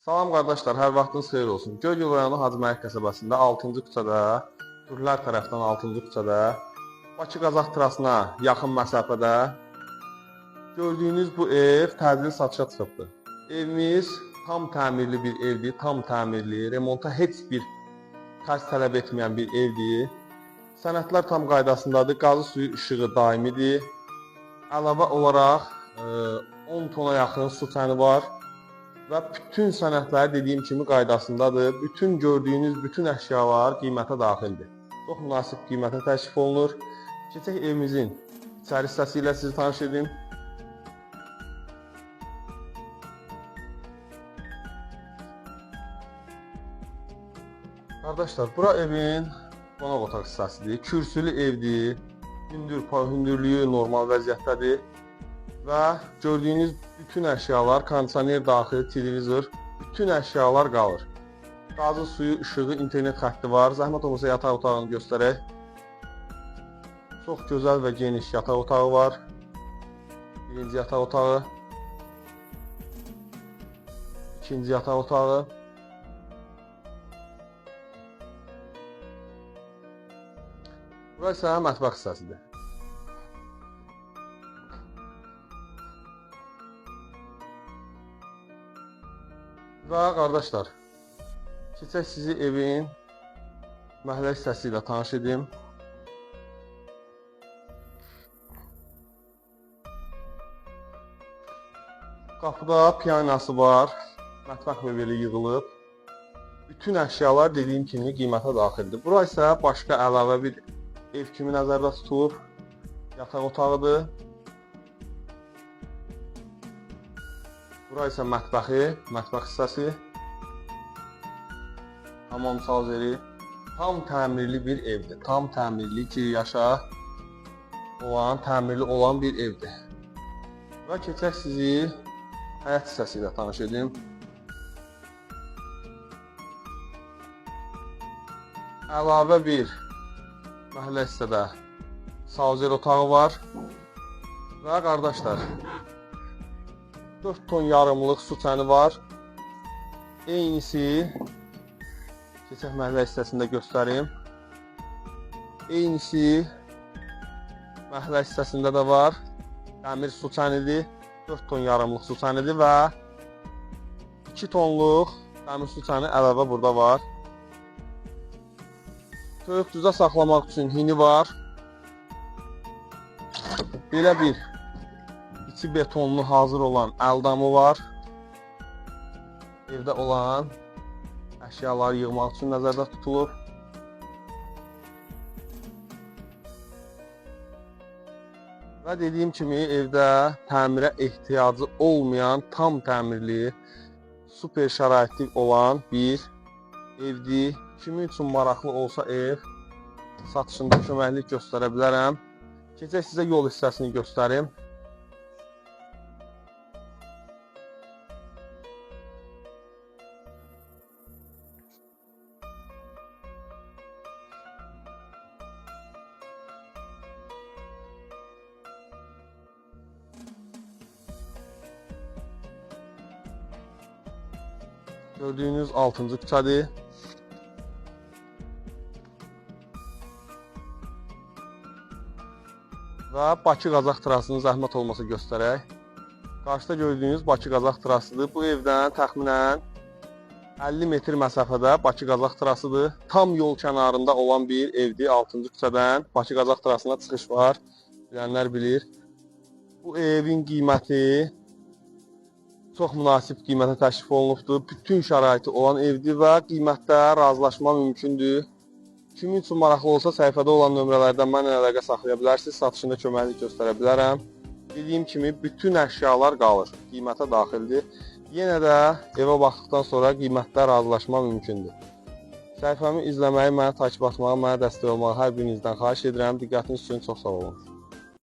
Salam qardaşlar, hər vaxtınız xeyir olsun. Göygöl rayonu Hacı Məlik qəsəbəsində 6-cı küçədə, Türklər tərəfdən 6-cı küçədə, Bakı-Qazax trasına yaxın məsafədə gördüyünüz bu ev təcili satışa çıxıbdır. Evimiz tam təmirli bir evdir, tam təmirli, remonta heç bir xərc tələb etməyən bir evdir. Sənədlər tam qaydasındadır, qazı suyu işığı daimidir. Əlavə olaraq 10 tona yaxın su çəni var. Və bütün sənədlər dediyim kimi qaydasındadır. Bütün gördüyünüz bütün əşyalar qiymətə daxildir. Çox münasib qiymətə təklif olunur. Keçək evimizin içəri hissəsi ilə sizi tanış edim. Qardaşlar, bura evin qonaq otaq hissəsidir. Kürsülü evdir. Hündürlüyü normal vəziyyətdədir. Və gördüyünüz bütün əşyalar, kondisioner daxil, televizor, bütün əşyalar qalır. Qazı suyu, işığı, internet xətti var. Zəhmət olmasa yataq otağını göstərək. Çox gözəl və geniş yataq otağı var. Birinci yataq otağı. İkinci yataq otağı. Burası isə mətbəx hissəsidir. Və qardaşlar, keçək sizi evin məhəllə hissəsi ilə tanış edim. Qapıda piyanası var, mətbəx möbeli yığılıb. Bütün əşyalar dediyim kimi qiymətə daxildir. Bura isə başqa əlavə bir ev kimi nəzərdə tutulub. Yataq otağıdır. Bura isə mətbəxi, mətbəx hissəsi. Hamam sazeri. Tam təmirli bir evdir. Tam təmirli ki, yaşa olan, təmirli olan bir evdir. Və keçək sizi həyət hissəsi ilə tanış edim. Əlavə bir məhəllə hissədə sazer otağı var. Və qardaşlar, 4 ton yarımlıq su çəni var. Eynisi keçək məhəllə hissəsində göstərim. Eynisi məhəllə hissəsində də var. Dəmir su çənidir. 4 ton yarımlıq su çənidir və 2 tonluq dəmir su çəni əlavə burada var. Soyuq düzə saxlamaq üçün hini var. Belə bir içi betonlu hazır olan əldamı var. Evdə olan əşyaları yığmaq üçün nəzərdə tutulub. Və dediyim kimi evdə təmirə ehtiyacı olmayan, tam təmirli, super şəraitli olan bir evdir. Kimin üçün maraqlı olsa ev satışında köməklik göstərə bilərəm. Keçək sizə yol hissəsini göstərim. Gördüyünüz 6-cı küçədir. Və Bakı-Qazax trasını zəhmət olmasa göstərək. Qarşıda gördüyünüz Bakı-Qazax trasıdır. Bu evdən təxminən 50 metr məsafədə Bakı-Qazax trasıdır. Tam yol kənarında olan bir evdir. 6-cı küçədən Bakı-Qazax trasına çıxış var. Bilənlər bilir. Bu evin qiyməti çox münasib qiymətə təklif olunubdur. Bütün şəraiti olan evdir və qiymətdə razılaşma mümkündür. Kimin üçün maraqlı olsa səhifədə olan nömrələrdən mənlə əlaqə saxlaya bilərsiniz. Satışında köməklik göstərə bilərəm. Dediyim kimi bütün əşyalar qalır. Qiymətə daxildir. Yenə də evə baxdıqdan sonra qiymətdə razılaşma mümkündür. Səhifəmi izləməyi, mənə takip atmağı, mənə dəstək olmağı hər birinizdən xahiş edirəm. Diqqətiniz üçün çox sağ olun.